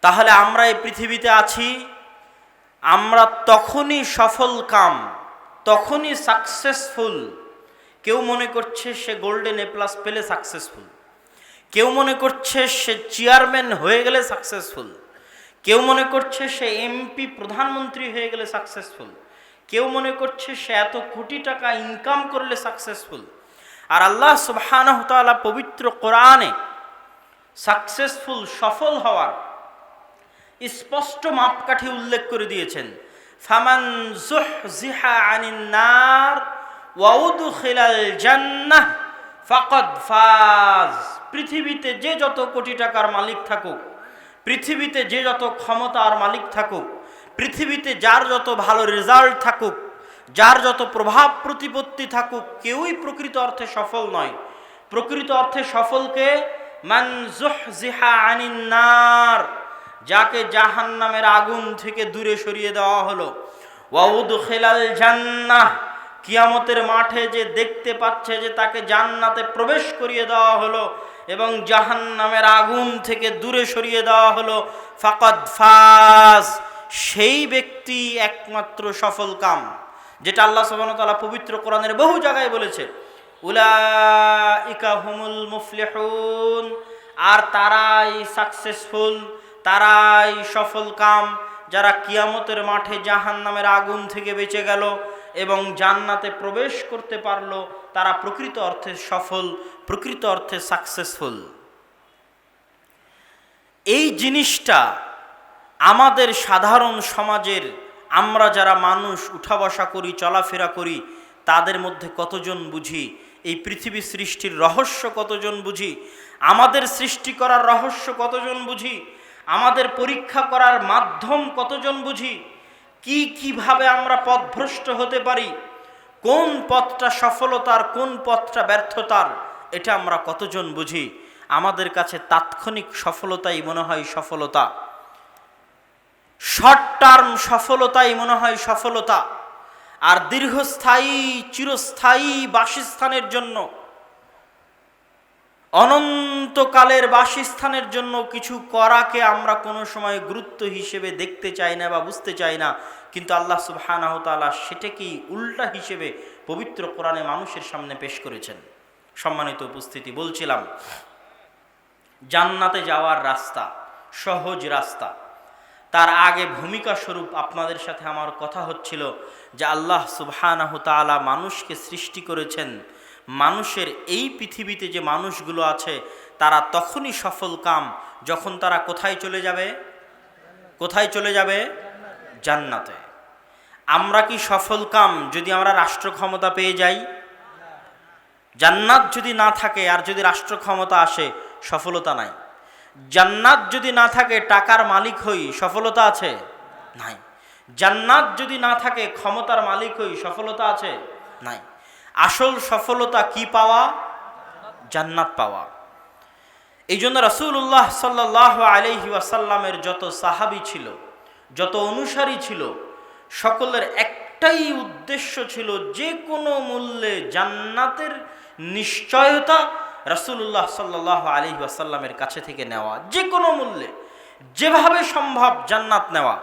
তাহলে আমরা এই পৃথিবীতে আছি, আমরা তখনই সফল কাম, তখনই সাকসেসফুল। কেউ মনে করছে সে গোল্ডেন A+ পেলে সাকসেসফুল, কেউ মনে করছে সে চেয়ারম্যান হয়ে গেলে সাকসেসফুল, কেউ মনে করছে সে MP প্রধানমন্ত্রী হয়ে গেলে সাকসেসফুল, কেউ মনে করছে সে এত কোটি টাকা ইনকাম করলে সাকসেসফুল। আর আল্লাহ সুবহানাহু ওয়া তাআলা পবিত্র কোরআনে সাকসেসফুল, সফল হওয়ার স্পষ্ট মাপকাঠি উল্লেখ করে দিয়েছেন। ফামান যুহজিহা আনিন নার ওয়া উদখিলাল জান্নাহ ফাকাদ ফাজ। পৃথিবীতে যে যত কোটি টাকার মালিক থাকুক, পৃথিবীতে যে যত ক্ষমতার মালিক থাকুক, পৃথিবীতে যার যত ভালো রেজাল্ট থাকুক, যার যত প্রভাব প্রতিপত্তি থাকুক, কেউই প্রকৃত অর্থে সফল নয়। প্রকৃত অর্থে সফলকে মান যুহজিহা আনিন নার, যাকে জাহান্নামের আগুন থেকে দূরে সরিয়ে দেওয়া হলো, ওয়া উদখিলাল জান্নাহ, কিয়ামতের মাঠে যে দেখতে পাচ্ছে যে তাকে জান্নাতে প্রবেশ করিয়ে দেওয়া হলো এবং জাহান্নামের আগুন থেকে দূরে সরিয়ে দেওয়া হলো, ফাকাদ ফাজ, সেই ব্যক্তি একমাত্র সফল কাম। যেটা আল্লাহ সুবহানাহু ওয়া তাআলা পবিত্র কোরআনের বহু জায়গায় বলেছে, উলাইকা হুমুল মুফলিহুন, আর তারাই সাকসেসফুল, তারাই সফল কাম, যারা কিয়ামতের মাঠে জাহান্নামের আগুন থেকে বেঁচে গেল এবং জান্নাতে প্রবেশ করতে পারলো, তারা প্রকৃত অর্থে সফল, প্রকৃত অর্থে সাকসেসফুল। এই জিনিসটা আমাদের সাধারণ সমাজের, আমরা যারা মানুষ উঠা বসা করি, চলাফেরা করি, তাদের মধ্যে কতজন বুঝি? এই পৃথিবী সৃষ্টির রহস্য কতজন বুঝি? আমাদের সৃষ্টি করার রহস্য কতজন বুঝি? আমাদের পরীক্ষা করার মাধ্যম কতজন বুঝি? কিভাবে আমরা পথভ্রষ্ট হতে পারি, কোন পথটা সফলতার, কোন পথটা ব্যর্থতার, এটা আমরা কতজন বুঝি? আমাদের কাছে তাৎক্ষণিক সফলতাই মনে হয় সফলতা, শর্ট টার্ম সফলতাই মনে হয় সফলতা। আর দীর্ঘস্থায়ী, চিরস্থায়ী বাসস্থানের জন্য, অনন্তকালের বাসস্থানের জন্য কিছু করাকে আমরা কোনো সময় গুরুত্ব হিসেবে দেখতে চাই না বা বুঝতে চাই না। কিন্তু আল্লাহ সুবহানাহু ওয়া তাআলা সেটাকেই উল্টা হিসেবে পবিত্র কোরআনে মানুষের সামনে পেশ করেছেন। সম্মানিত উপস্থিতি, বলছিলাম জান্নাতে যাওয়ার রাস্তা, সহজ রাস্তা। তার আগে ভূমিকা স্বরূপ আপনাদের সাথে আমার কথা হচ্ছিল যে আল্লাহ সুবহানাহু ওয়া তাআলা মানুষকে সৃষ্টি করেছেন। মানুষের এই পৃথিবীতে যে মানুষগুলো আছে তারা তখনই সফল কাম যখন তারা কোথায় চলে যাবে? কোথায় চলে যাবে? জান্নাতে। আমরা কি সফল কাম যদি আমরা রাষ্ট্র ক্ষমতা পেয়ে যাই? জান্নাত যদি না থাকে আর যদি রাষ্ট্র ক্ষমতা আসে, সফলতা নাই। জান্নাত যদি না থাকে টাকার মালিক হই, সফলতা আছে? নাই। জান্নাত যদি না থাকে ক্ষমতার মালিক হই, সফলতা আছে? নাই। আসল সফলতা কি পাওয়া? জান্নাত পাওয়া। এই জন্য রাসূলুল্লাহ সাল্লাল্লাহু আলাইহি ওয়াসাল্লামের যত সাহাবী ছিল, যত অনুসারী ছিল, সকলের একটাই উদ্দেশ্য ছিল, যে কোনো মূল্যে জান্নাতের নিশ্চয়তা রাসূলুল্লাহ সাল্লাল্লাহু আলাইহি ওয়াসাল্লামের কাছে থেকে নেওয়া, যে কোনো মূল্যে, যেভাবে সম্ভব জান্নাত নেওয়া।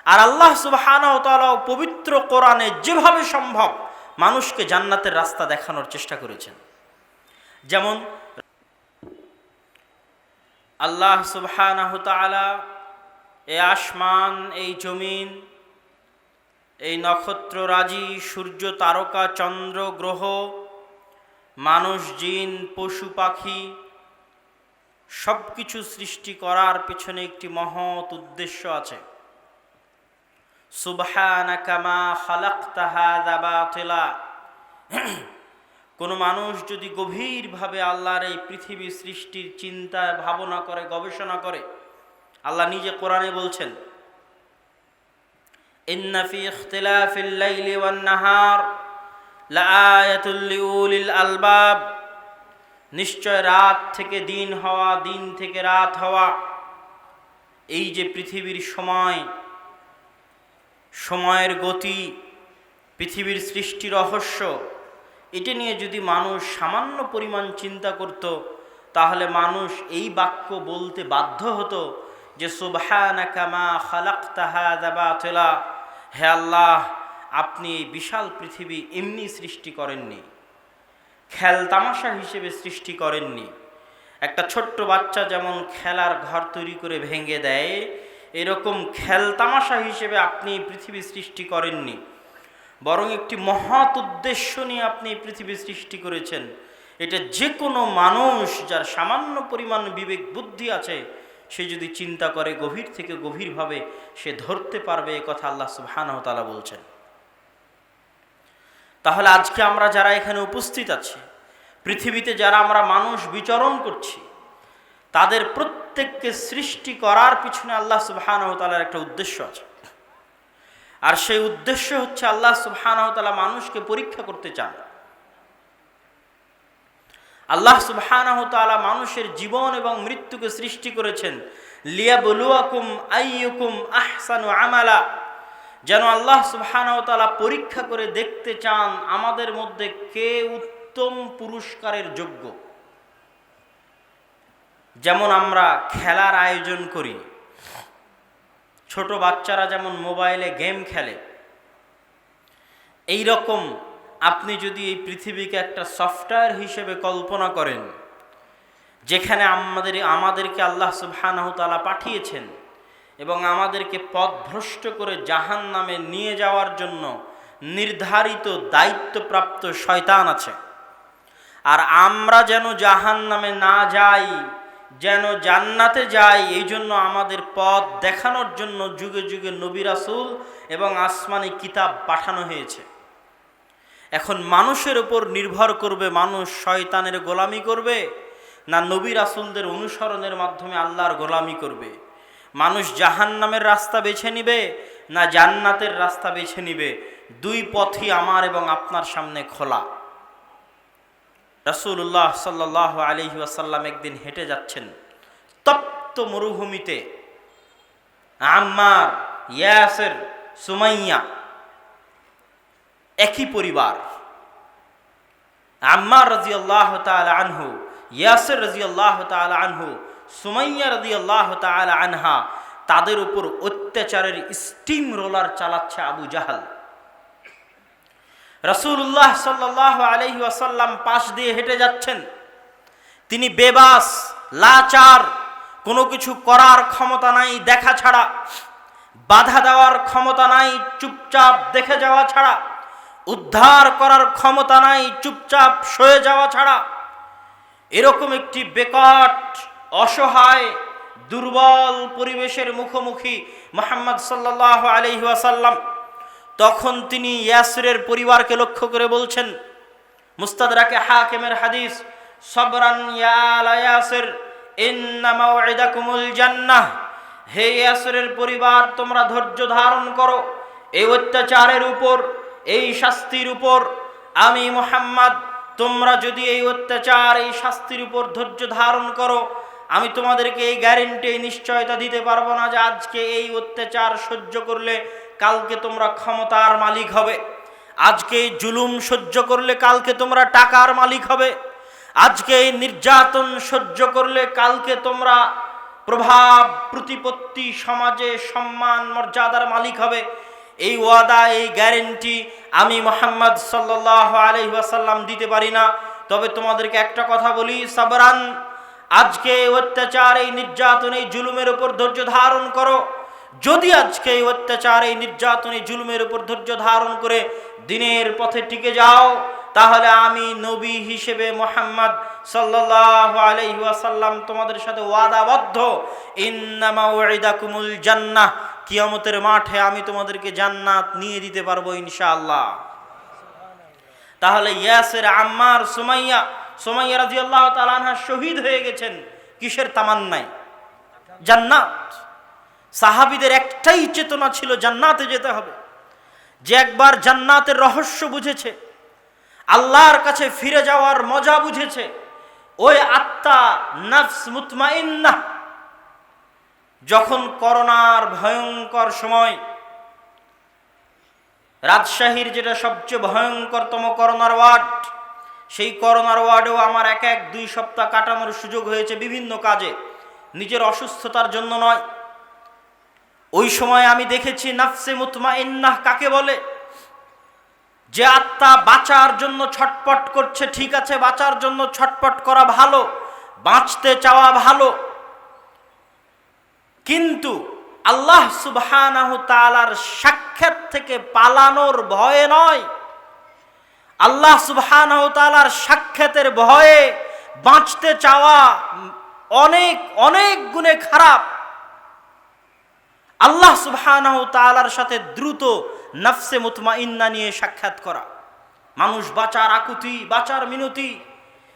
আর আল্লাহ সুবহানাহু ওয়া তাআলা পবিত্র কোরআনে যেভাবে সম্ভব মানুষকে জান্নাতের রাস্তা দেখানোর চেষ্টা করেছেন। যেমন আল্লাহ সুবহানাহু ওয়া তাআলা এই আসমান, এই জমিন, এই নক্ষত্ররাজি, সূর্য, তারকা, চন্দ্র, গ্রহ, মানুষ, জিন, পশু পাখি, সব কিছু সৃষ্টি করার পেছনে একটি মহৎ উদ্দেশ্য আছে। সুবহানাকা মা খালাকতা হাযা বাতিলা। কোনো মানুষ যদি গভীরভাবে আল্লাহর এই পৃথিবী সৃষ্টির চিন্তা ভাবনা করে, গবেষণা করে, আল্লাহ নিজে কোরআনে বলছেন, ইন্না ফি ইখতিলাফিল লাইলি ওয়ান নাহার লাআয়াতুল লিউলিল আলবাব। নিশ্চয় রাত থেকে দিন হওয়া, দিন থেকে রাত হওয়া, এই যে পৃথিবীর সময়ের গতি, পৃথিবীর সৃষ্টি রহস্য, এটা নিয়ে যদি মানুষ সামান্য পরিমাণ চিন্তা করত, তাহলে মানুষ এই বাক্য বলতে বাধ্য হতো যে সুবহানাকা মা খালাকতা হাযা বাতিলা, হে আল্লাহ, আপনি এই বিশাল পৃথিবী এমনি সৃষ্টি করেননি, খেল তামাশা হিসেবে সৃষ্টি করেননি। একটা ছোট্ট বাচ্চা যেমন খেলার ঘর তৈরি করে ভেঙে দেয়, এরকম খেল তামাশা হিসেবে আপনি পৃথিবী সৃষ্টি করেননি, বরং একটি মহৎ উদ্দেশ্য নিয়ে আপনি পৃথিবী সৃষ্টি করেছেন। এটা যে কোনো মানুষ যার সামান্য পরিমাণ বিবেক বুদ্ধি আছে, সে যদি চিন্তা করে গভীর থেকে গভীরভাবে, সে ধরতে পারবে, এ কথা আল্লাহ সুবহানাহু ওয়া তাআলা বলছেন। তাহলে আজকে আমরা যারা এখানে উপস্থিত আছি, পৃথিবীতে যারা আমরা মানুষ বিচরণ করছি, তাদের প্রত্যেককে সৃষ্টি করার পিছনে আল্লাহ সুবহানাহু ওয়া তাআলার একটা উদ্দেশ্য আছে। আর সেই উদ্দেশ্য হচ্ছে আল্লাহ সুবহানাহু ওয়া তাআলা মানুষকে পরীক্ষা করতে চান। আল্লাহ সুবহানাহু ওয়া তাআলা মানুষের জীবন এবং মৃত্যুকে সৃষ্টি করেছেন লিয়াবলুয়াকুম আইয়ুকুম আহসানু আমালা, যেন আল্লাহ সুবহানাহু ওয়া তাআলা পরীক্ষা করে দেখতে চান আমাদের মধ্যে কে উত্তম পুরস্কারের যোগ্য। যেমন আমরা খেলার আয়োজন করি, ছোট বাচ্চারা যেমন মোবাইলে গেম খেলে, এই রকম আপনি যদি এই পৃথিবীকে একটা সফটওয়্যার হিসেবে কল্পনা করেন, যেখানে আমাদেরকে আল্লাহ সুবহানাহু ওয়া তাআলা পাঠিয়েছেন এবং আমাদেরকে পথভ্রষ্ট করে জাহান্নামে নিয়ে যাওয়ার জন্য নির্ধারিত দায়িত্বপ্রাপ্ত শয়তান আছে। আর আমরা যেন জাহান্নামে না যাই, যেন জান্নাতে যাই, এই জন্য আমাদের পথ দেখানোর জন্য যুগে যুগে নবী রাসূল এবং আসমানি কিতাব পাঠানো হয়েছে। এখন মানুষের উপর নির্ভর করবে, মানুষ শয়তানের গোলামি করবে না নবী রাসূলদের অনুসরণের মাধ্যমে আল্লাহর গোলামি করবে। মানুষ জাহান্নামের রাস্তা বেছে নিবে না জান্নাতের রাস্তা বেছে নিবে। দুই পথই আমার এবং আপনার সামনে খোলা। রাসূলুল্লাহ সাল্লাল্লাহু আলাইহি ওয়াসাল্লাম একদিন হেঁটে যাচ্ছেন তপ্ত মরুভূমিতে। আম্মার, ইয়াসির, সুমাইয়া একই পরিবার। আম্মার রাদিয়াল্লাহু তাআলা আনহু, ইয়াসির রাদিয়াল্লাহু তাআলা আনহু, সুমাইয়া রাদিয়াল্লাহু তাআলা আনহা, তাদের উপর অত্যাচারের স্টিম রোলার চালাচ্ছে আবু জাহাল। রাসূলুল্লাহ সাল্লাল্লাহু আলাইহি ওয়াসাল্লাম পাশ দিয়ে হেঁটে যাচ্ছেন। তিনি বেবাস, লাচার, কোনো কিছু করার ক্ষমতা নাই দেখা ছাড়া, বাধা দেওয়ার ক্ষমতা নাই চুপচাপ দেখে যাওয়া ছাড়া, উদ্ধার করার ক্ষমতা নাই চুপচাপ সয়ে যাওয়া ছাড়া। এরকম একটি বেকাট, অসহায়, দুর্বল পরিবেশের মুখোমুখি মুহাম্মদ সাল্লাল্লাহু আলাইহি ওয়াসাল্লাম। তখন তিনি ইয়াসিরের পরিবারকে লক্ষ্য করে বলছেন, মুস্তাদরাকে হাকিমের হাদিস, সবরান ইয়া আলা ইয়াসির ইন্না মাউইদাকুমুল জান্নাহ। হে ইয়াসিরের পরিবার, তোমরা ধৈর্য ধারণ করো এই অত্যাচারের উপর, এই শাস্তির উপর। আমি মুহাম্মদ, তোমরা যদি এই অত্যাচার, এই শাস্তির উপর ধৈর্য ধারণ করো, আমি তোমাদেরকে এই গ্যারেন্টি, এই নিশ্চয়তা দিতে পারবো না যে আজকে এই অত্যাচার সহ্য করলে কালকে তোমরা ক্ষমতার মালিক হবে, আজকে এই জুলুম সহ্য করলে কালকে তোমরা টাকার মালিক হবে, আজকে এই নির্যাতন সহ্য করলে কালকে তোমরা প্রভাব, প্রতিপত্তি, সমাজে সম্মান, মর্যাদার মালিক হবে। এই ওয়াদা, এই গ্যারেন্টি আমি মুহাম্মদ সাল্লাল্লাহু আলাইহি ওয়াসাল্লাম দিতে পারি না। তবে তোমাদেরকে একটা কথা বলি, সাবরান, আজকে এই অত্যাচার, এই নির্যাতন, এই জুলুমের উপর ধৈর্য ধারণ করো। যদি আজকে এই অত্যাচার, এই নির্যাতন, এই জুলুমের উপর ধৈর্য ধারণ করে দিনের পথে টিকে যাও, তাহলে আমি নবী হিসেবে মুহাম্মদ সাল্লাল্লাহু আলাইহি ওয়াসাল্লাম তোমাদের সাথে ওয়াদাবদ্ধ, ইন্না মাউইদাকুমুল জান্নাহ, কিয়ামতের মাঠে আমি তোমাদেরকে জান্নাত নিয়ে দিতে পারবো ইনশাআল্লাহ। তাহলে ইয়াসির, আম্মার, সুমাইয়া রাদিয়াল্লাহু তাআলা আনহা শহীদ হয়ে গেছেন কিসের তামান্নায়? জান্নাত। সাহাবীদের একটাই চেতনা ছিল জান্নাতে যেতে হবে। যে একবার জান্নাতের রহস্য বুঝেছে, আল্লাহর কাছে ফিরে যাওয়ার মজা বুঝেছে, ওই আত্মা, নফস মুতমাইন্নাহ, যখন করোনার ভয়ঙ্কর সময়, রাজশাহীর যেটা সবচেয়ে ভয়ঙ্করতম করোনার ওয়ার্ড, সেই করোনার ওয়ার্ডেও আমার 1-2 সপ্তাহ কাটানোর সুযোগ হয়েছে বিভিন্ন কাজে, নিজের অসুস্থতার জন্য নয়। ওই সময় আমি দেখেছি নাফসে মুতমাইন্নাহ কাকে বলে, যে আত্মা বাঁচার জন্য ছটপট করছে। ঠিক আছে, বাঁচার জন্য ছটপট করা ভালো, বাঁচতে চাওয়া ভালো, কিন্তু আল্লাহ সুবহানাহু তাআলার সাক্ষাৎ থেকে পালানোর ভয়ে নয়, আল্লাহ সুবহানাহু তাআলার সাক্ষাতের ভয়ে বাঁচতে চাওয়া অনেক অনেক গুণে খারাপ। আল্লাহ সুবহানাহু তাআলার সাথে দ্রুত নফসে মুতমাইন্না নিয়ে সাক্ষাৎ করা, মানুষ বাঁচার আকুতি, বাঁচার মিনতি,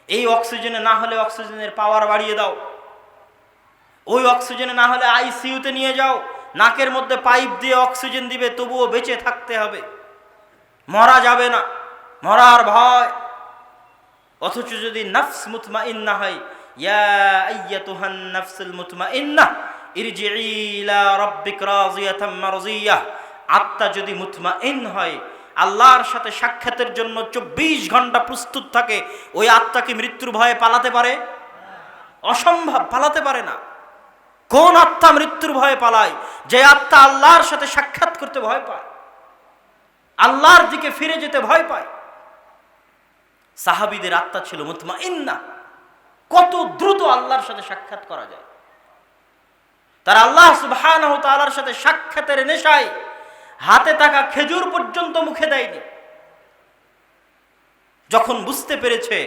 এই অক্সিজেনে না হলে অক্সিজেনের পাওয়ার বাড়িয়ে দাও, ওই অক্সিজেনে না হলে আইসিইউতে নিয়ে যাও, নাকের মধ্যে পাইপ দিয়ে অক্সিজেন দিবে, তবুও বেঁচে থাকতে হবে, মরা যাবে না, মরার ভয়। অথচ যদি নফস মুতমাইন্না হয়, ইয়া আইয়াতুহান নফসুল মুতমাইন্নাহ ইরজিই ইলা রাব্বিক রাযিয়াতাম মারযিয়াহ, আত্মা যদি মুতমাইন হয়, আল্লাহর সাথে সাক্ষাতের জন্য 24 ঘন্টা প্রস্তুত থাকে, ওই আত্মা কি মৃত্যুর ভয়ে পালাতে পারে? অসম্ভব, পালাতে পারে না। কোন আত্মা মৃত্যুর ভয়ে পালায়? যে আত্মা আল্লাহর সাথে সাক্ষাৎ করতে ভয় পায়, আল্লাহর দিকে ফিরে যেতে ভয় পায়। সাহাবীদের আত্মা ছিল মুতমাইন্না, কত দ্রুত আল্লাহর সাথে সাক্ষাৎ করা যায়। তারা আল্লাহ সুবহানাহু তাআলার সাথে সাক্ষাতের নেশায় হাতে থাকা খেজুর পর্যন্ত মুখে দেয়নি। যখন বুঝতে পেরেছে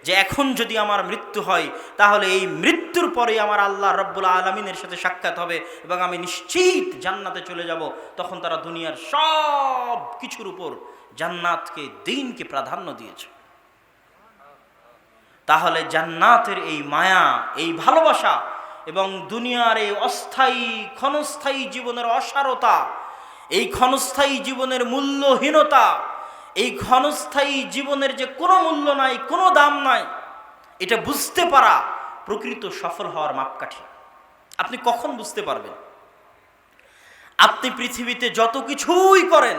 যে এখন যদি আমার মৃত্যু হয়, তাহলে এই মৃত্যুর পরে আমার আল্লাহ রাব্বুল আলামিনের সাথে সাক্ষাৎ হবে এবং আমি নিশ্চিত জান্নাতে চলে যাব, তখন তারা দুনিয়ার সব কিছুর উপর জান্নাতকে, দ্বীনকে প্রাধান্য দিয়েছে। তাহলে জান্নাতের এই মায়া, এই ভালোবাসা এবং দুনিয়ার এই অস্থায়ী ক্ষণস্থায়ী জীবনের অসারতা, এই ক্ষণস্থায়ী জীবনের মূল্যহীনতা, এই ক্ষণস্থায়ী জীবনের যে কোনো মূল্য নাই, কোনো দাম নাই, এটা বুঝতে পারা প্রকৃত সফল হওয়ার মাপকাঠি। আপনি কখন বুঝতে পারবেন? আপনি পৃথিবীতে যত কিছুই করেন,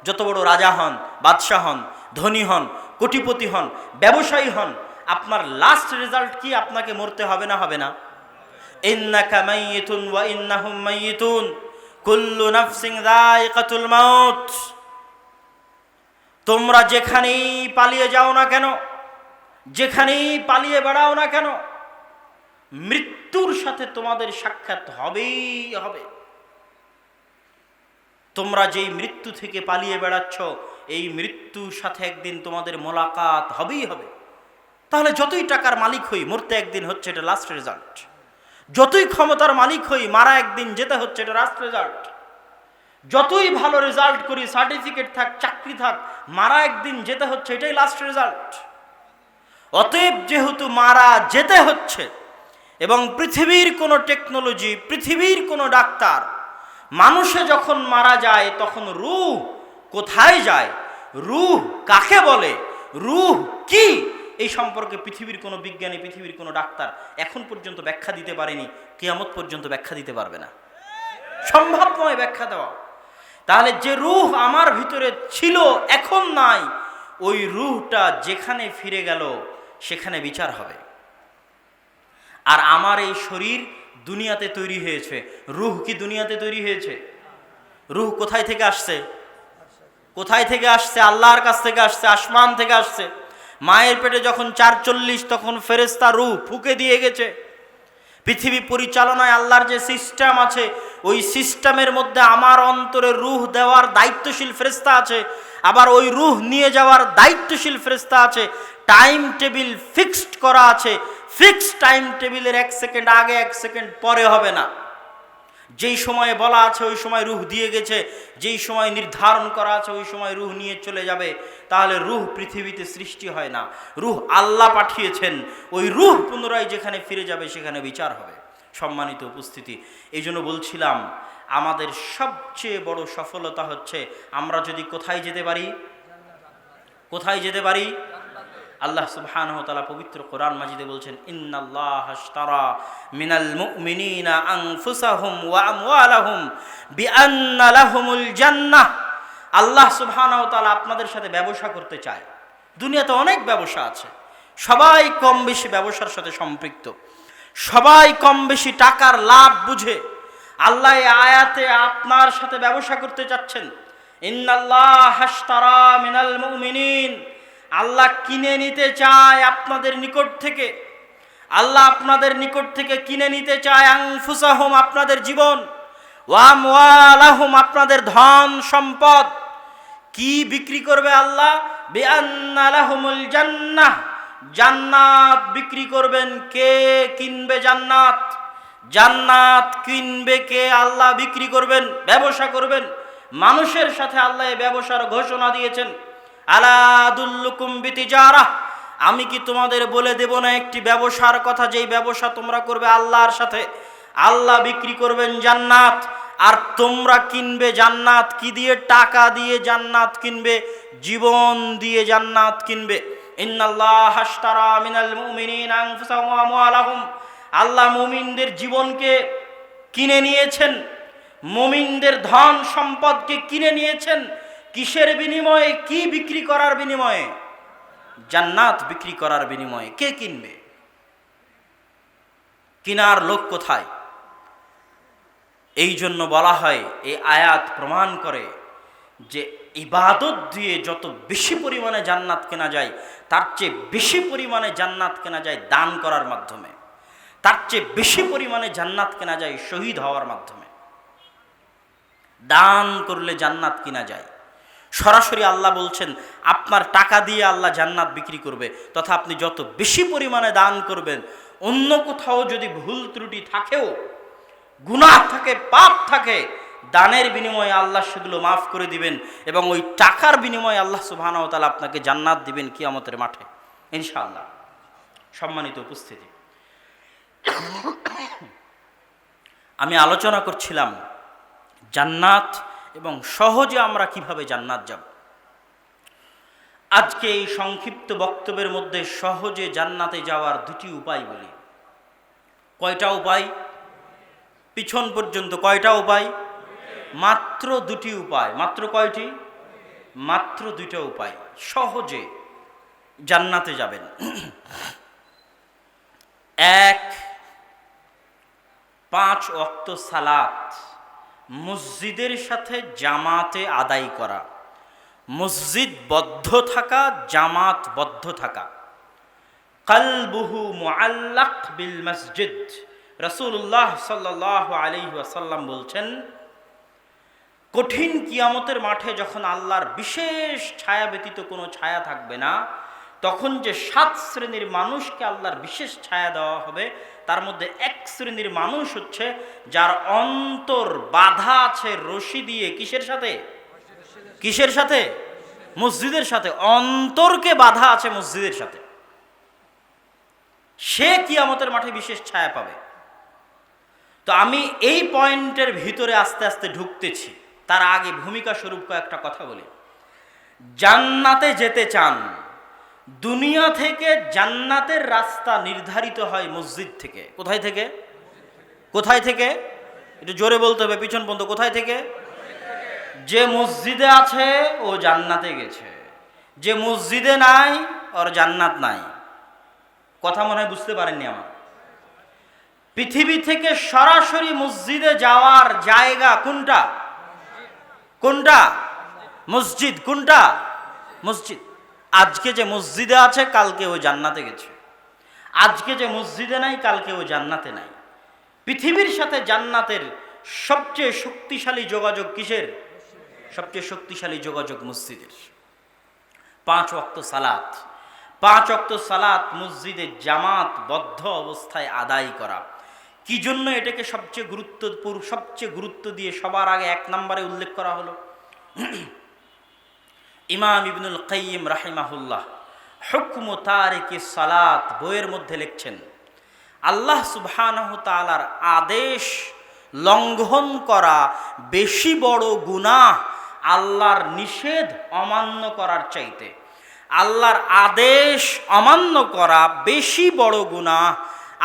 যত বড় রাজা হন, বাদশাহ হন, ধনী হন, কোটিপতি হন, ব্যবসায়ী হন, আপনার লাস্ট রেজাল্ট কি? আপনাকে মরতে হবে না? হবে না? ইন্নাকা মাইয়িতুন ওয়া ইন্নাহুম মাইয়িতুন, কুল্লু নাফসিন যায়িকাতুল মাউত। তোমরা যেখানেই পালিয়ে যাও না কেন, যেখানেই পালিয়ে বেড়াও না কেন, মৃত্যুর সাথে তোমাদের সাক্ষাৎ হবেই হবে। তোমরা যেই মৃত্যু থেকে পালিয়ে বেড়াচ্ছ, এই মৃত্যুর সাথে একদিন তোমাদের মোলাকাত হবেই হবে। তাহলে যতই টাকার মালিক হই, মরতে একদিন হচ্ছে, এটা লাস্ট রেজাল্ট। যতই ক্ষমতার মালিক হই, মারা একদিন যেতে হচ্ছে, এটা লাস্ট রেজাল্ট। যতই ভালো রেজাল্ট করি, সার্টিফিকেট থাক, চাকরি থাক, মারা একদিন যেতে হচ্ছে, এটাই লাস্ট রেজাল্ট। অতএব যেহেতু মারা যেতে হচ্ছে, এবং পৃথিবীর কোনো টেকনোলজি, পৃথিবীর কোনো ডাক্তার, মানুষে যখন মারা যায় তখন রূহ কোথায় যায়, রূহ কাকে বলে, রূহ কি, এই সম্পর্কে পৃথিবীর কোনো বিজ্ঞানী, পৃথিবীর কোনো ডাক্তার এখন পর্যন্ত ব্যাখ্যা দিতে পারেনি, কিয়ামত পর্যন্ত ব্যাখ্যা দিতে পারবে না। সম্ভব নয় ব্যাখ্যা দেওয়া। তাহলে যে রূহ আমার ভিতরে ছিল, এখন নাই, ওই রূহটা যেখানে ফিরে গেল সেখানে বিচার হবে। আর আমার এই শরীর দুনিয়াতে তৈরি হয়েছে, রূহ কি দুনিয়াতে তৈরি হয়েছে? রূহ কোথায় থেকে আসছে? কোথায় থেকে আসছে? আল্লাহর কাছ থেকে আসছে, আসমান থেকে আসছে। মায়ের পেটে যখন 440, তখন ফেরেশতা রূহ ফুঁকে দিয়ে গেছে। পৃথিবী পরিচালনায় আল্লাহর যে সিস্টেম আছে, ওই সিস্টেমের মধ্যে আমার অন্তরে রূহ দেওয়ার দায়িত্বশীল ফেরেশতা আছে, আবার ওই রূহ নিয়ে যাওয়ার দায়িত্বশীল ফেরেশতা আছে। টাইম টেবিল ফিক্সড করা আছে, ফিক্সড টাইম টেবিলের 1 সেকেন্ড আগে 1 সেকেন্ড পরে হবে না। যেই সময়ে বলা আছে ওই সময় রূহ দিয়ে গেছে, যেই সময় নির্ধারণ করা আছে ওই সময় রূহ নিয়ে চলে যাবে। তাহলে রূহ পৃথিবীতে সৃষ্টি হয় না, রূহ আল্লাহ পাঠিয়েছেন। ওই রূহ পুনরায় যেখানে ফিরে যাবে সেখানে বিচার হবে। সম্মানিত উপস্থিতি, এই জন্য বলছিলাম আমাদের সবচেয়ে বড় সফলতা হচ্ছে আমরা যদি কোথায় যেতে পারি, কোথায় যেতে পারি? আল্লাহ সুবহানাহু ওয়া তাআলা পবিত্র কোরআন মাজিদে বলছেন, ইন্নাল্লাহা আশতারা মিনাল মুমিনিনা আনফুসাহুম ওয়া আমওয়ালাহুম বিআন্না লাহুমুল জান্নাহ। আল্লাহ সুবহানাহু ওয়া তাআলা আপনাদের সাথে ব্যবসা করতে চায়। দুনিয়াতে অনেক ব্যবসা আছে, সবাই কম বেশি ব্যবসার সাথে সম্পৃক্ত, সবাই কম বেশি টাকার লাভ বুঝে। আল্লাহ এই আয়াতে আপনার সাথে ব্যবসা করতে চাচ্ছেন। ইন্নাল্লাহ আশতারা মিনাল মুমিনিন, আল্লাহ কিনে নিতে চায় আপনাদের নিকট থেকে, আল্লাহ আপনাদের নিকট থেকে কিনে নিতে চায় আনফুসাহুম, আপনাদের জীবন, ওয়া আমওয়ালাহুম, আপনাদের ধন সম্পদ। কি বিক্রি করবে আল্লাহ? বিআন্না লাহুমুল জান্নাহ, জান্নাত বিক্রি করবেন। কে কিনবে জান্নাত? জান্নাত কিনবে কে? আল্লাহ বিক্রি করবেন, ব্যবসা করবেন মানুষের সাথে। আল্লাহ এই ব্যবসার ঘোষণা দিয়েছেন, আলা আদুল্লুকুম বিতিজারাহ, আমি কি তোমাদের বলে দেব না একটি ব্যবসার কথা, যেই ব্যবসা তোমরা করবে আল্লাহর সাথে। আল্লাহ বিক্রি করবেন জান্নাত, আর তোমরা কিনবে জান্নাত। কি দিয়ে? টাকা দিয়ে জান্নাত কিনবে, জীবন দিয়ে জান্নাত কিনবে। ইন্নাল্লাহ আশতারা মিনাল মুমিনিনা আনফুসাহুম ওয়া আমওয়ালাহুম, আল্লাহ মুমিনদের জীবনকে কিনে নিয়েছেন, মুমিনদের ধন সম্পদকে কিনে নিয়েছেন। কিসের বিনিময়ে? কি বিক্রি করার বিনিময়ে? জান্নাত বিক্রি করার বিনিময়ে। কে কিনবে? কিনার লোক কোথায়? এই জন্য বলা হয়, এই আয়াত প্রমাণ করে যে ইবাদত দিয়ে যত বেশি পরিমাণে জান্নাত কেনা যায়, তার চেয়ে বেশি পরিমাণে জান্নাত কেনা যায় দান করার মাধ্যমে, তার চেয়ে বেশি পরিমাণে জান্নাত কেনা যায় শহীদ হওয়ার মাধ্যমে। দান করলে জান্নাত কিনা যায়। সরাসরি আল্লাহ বলছেন আপনার টাকা দিয়ে আল্লাহ জান্নাত বিক্রি করবে, তথা আপনি যত বেশি পরিমাণে দান করবেন, অন্য কোথাও যদি ভুল ত্রুটি থাকেও, গুনাহ থাকে, পাপ থাকে, দানের বিনিময়ে আল্লাহ সেগুলো মাফ করে দিবেন, এবং ওই টাকার বিনিময়ে আল্লাহ সুবহানাহু ওয়া তাআলা আপনাকে জান্নাত দিবেন কিয়ামতের মাঠে ইনশাআল্লাহ। সম্মানিত উপস্থিতি, আমি আলোচনা করছিলাম জান্নাত এবং সহজে আমরা কিভাবে জান্নাত যাব। আজকে এই সংক্ষিপ্ত বক্তব্যের মধ্যে সহজে জান্নাতে যাওয়ার দুটি উপায় বলি। কয়টা উপায়? পিছন পর্যন্ত কয়টা উপায়? মাত্র দুটি উপায়। মাত্র কয়টি? মাত্র দুইটা উপায় সহজে জান্নাতে যাবেন। এক, 5 ওয়াক্ত সালাত মসজিদের সাথে জামাতে আদায় করা, মসজিদ বদ্ধ থাকা, জামাত বদ্ধ থাকা। কলবুহু মুআল্লাক বিল মসজিদ, রাসূলুল্লাহ সাল্লাল্লাহু আলাইহি ওয়াসাল্লাম বলছেন, কঠিন কিয়ামতের মাঠে যখন আল্লাহর বিশেষ ছায়া ব্যতীত কোনো ছায়া থাকবে না, তখন যে 7 শ্রেণীর মানুষকে আল্লাহর বিশেষ ছায়া দেওয়া হবে, তার মধ্যে এক শ্রেণীর মানুষ হচ্ছে যার অন্তর বাধা আছে রশি দিয়ে। কিসের সাথে? কিসের সাথে? মসজিদের সাথে। অন্তরকে বাধা আছে মসজিদের সাথে। সে কিয়ামতের মাঠে বিশেষ ছায়া পাবে। তো আমি এই পয়েন্টের ভিতরে আস্তে আস্তে ঢুকতেছি, তার আগে ভূমিকা স্বরূপ কয়েকটা কথা বলি। জান্নাতে যেতে চান, দুনিয়া থেকে জান্নাতের রাস্তা নির্ধারিত হয় মসজিদ থেকে। কোথায় থেকে? কোথায় থেকে? একটু জোরে বলতে হবে, পিছন পর্যন্ত। কোথায় থেকে? যে মসজিদে আছে ও জান্নাতে গেছে, যে মসজিদে নাই ওর জান্নাত নাই। কথা মনে হয় বুঝতে পারেননি আমার। পৃথিবী থেকে সরাসরি মসজিদে যাওয়ার জায়গা কোনটা? কোনটা? মসজিদ। কোনটা? মসজিদ। আজকে যে মসজিদে আছে কালকে ও জান্নাতে গেছে, আজকে যে মসজিদে নাই কালকে ও জান্নাতে নাই। পৃথিবীর সাথে জান্নাতের সবচেয়ে শক্তিশালী যোগাযোগ কিসের? সবচেয়ে শক্তিশালী যোগাযোগ মসজিদের। 5 ওয়াক্ত সালাত, 5 ওয়াক্ত সালাত মসজিদে জামাত বদ্ধ অবস্থায় আদায় করা। কি জন্য এটাকে সবচেয়ে গুরুত্ব দিয়ে সবার আগে 1 নম্বরে উল্লেখ করা হলো? ইমাম ইবনুল কাইয়িম রাহিমাহুল্লাহ হুকমু তারিকিস সালাত বইয়ের মধ্যে লিখছেন, আল্লাহ সুবহানাহু তাআলার আদেশ লঙ্ঘন করা বেশি বড় গুনাহ আল্লাহর নিষেধ অমান্য করার চাইতে। আল্লাহর আদেশ অমান্য করা বেশি বড় গুনাহ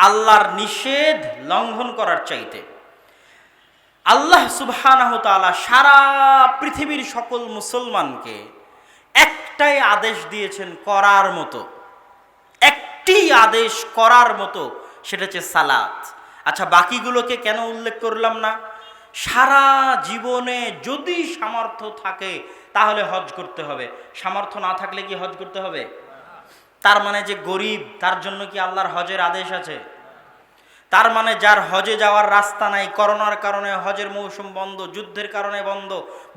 আল্লাহর নিষেধ লঙ্ঘন করার চাইতে। আল্লাহ সুবহানাহু তাআলা সারা পৃথিবীর সকল মুসলমানকে একটাই আদেশ দিয়েছেন করার মতো, একটি আদেশ করার মতো, সেটা হচ্ছে সালাত। আচ্ছা, বাকিগুলোকে কেন উল্লেখ করলাম না? সারা জীবনে যদি সামর্থ্য থাকে তাহলে হজ করতে হবে, সামর্থ্য না থাকলে কি হজ করতে হবে? তার মানে যে গরিব তার জন্য কি আল্লাহর হজের আদেশ আছে? তার মানে যার হজে যাওয়ার রাস্তা নাই, করোনার কারণে হজের মৌসুম বন্ধ, যুদ্ধের কারণে বন্ধ,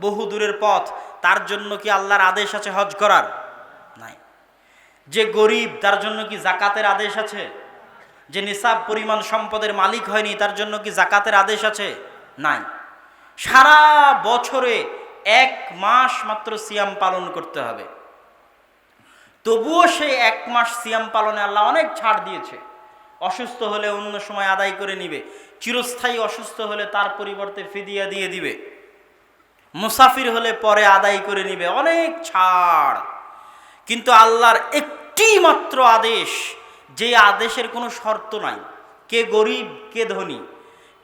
বহু দূরের পথ, তার জন্য কি আল্লাহর আদেশ আছে হজ করার? নাই। যে গরিব তার জন্য কি জাকাতের আদেশ আছে? যে নিসাব পরিমাণ সম্পদের মালিক হয়নি তার জন্য কি জাকাতের আদেশ আছে? নাই। সারা বছরে 1 মাস মাত্র সিয়াম পালন করতে হবে, তবুও সেই 1 মাস সিয়াম পালনে আল্লাহ অনেক ছাড় দিয়েছে। অসুস্থ হলে অন্য সময় আদায় করে নিবে, চিরস্থায়ী অসুস্থ হলে তার পরিবর্তে ফিদিয়া দিয়ে দিবে, মুসাফির হলে পরে আদায় করে নিবে, অনেক ছাড়। কিন্তু আল্লাহর একটি মাত্র আদেশ, যে আদেশের কোনো শর্ত নাই, কে গরিব কে ধনী,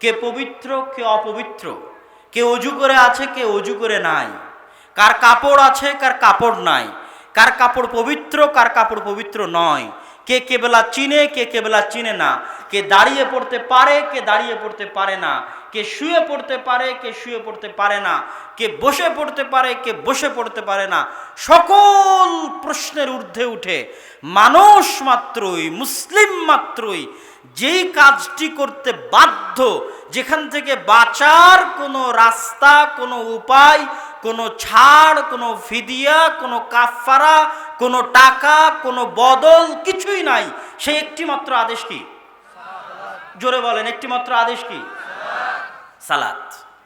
কে পবিত্র কে অপবিত্র, কে অজু করে আছে কে অজু করে নাই, কার কাপড় আছে কার কাপড় নাই, কার কাপড় পবিত্র কার কাপড় পবিত্র নয়, কে কেবলা চিনে কে কেবলা চিনে না, কে দাঁড়িয়ে পড়তে পারে কে দাঁড়িয়ে পড়তে পারে না, কে শুয়ে পড়তে পারে কে শুয়ে পড়তে পারে না, কে বসে পড়তে পারে কে বসে পড়তে পারে না। সকল প্রশ্নের ঊর্ধ্বে উঠে মানুষ মাত্রই, মুসলিম মাত্রই যেই কাজটি করতে বাধ্য, যেখান থেকে বাঁচার কোনো রাস্তা, কোনো উপায়, কোনো ছাড়, কোনো ফিদিয়া, কোনো কাফারা, কোনো টাকা, কোনো বদল কিছুই নাই, সেই একটি মাত্র আদেশ কি? জোরে বলেন, একটি মাত্র আদেশ কি? সালাত।